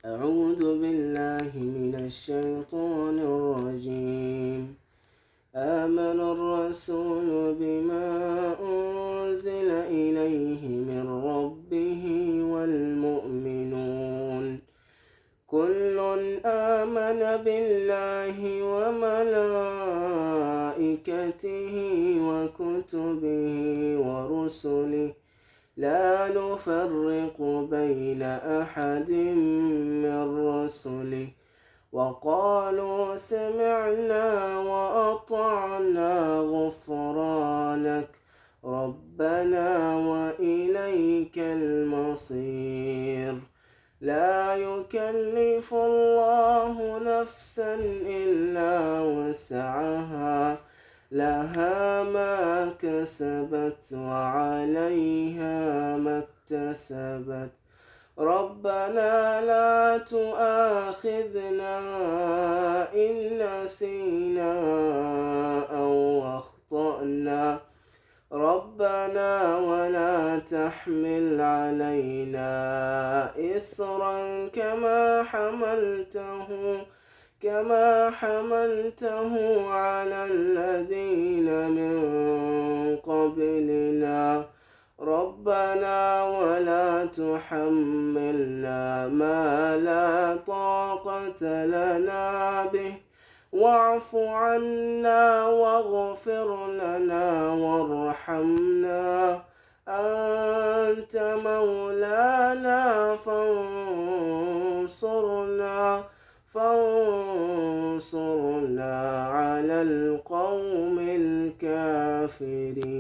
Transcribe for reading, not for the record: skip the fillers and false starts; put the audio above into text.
أعوذ بالله من الشيطان الرجيم. آمن الرسول بما أنزل إليه من ربه والمؤمنون كل آمن بالله وملائكته وكتبه ورسله لا نفرق بين أحد من رسله وقالوا سمعنا وأطعنا غفرانك ربنا وإليك المصير. لا يكلف الله نفسا إلا وسعها لها ما كسبت وعليها ما اكتسبت ربنا لا تؤاخذنا إن نسينا أو أخطأنا ربنا ولا تحمل علينا إصرا كما حملته على الذين من قبلنا ربنا ولا تحملنا ما لا طاقة لنا به واعف عنا واغفر لنا وارحمنا أنت مولانا فانصرنا على القوم الكافرين.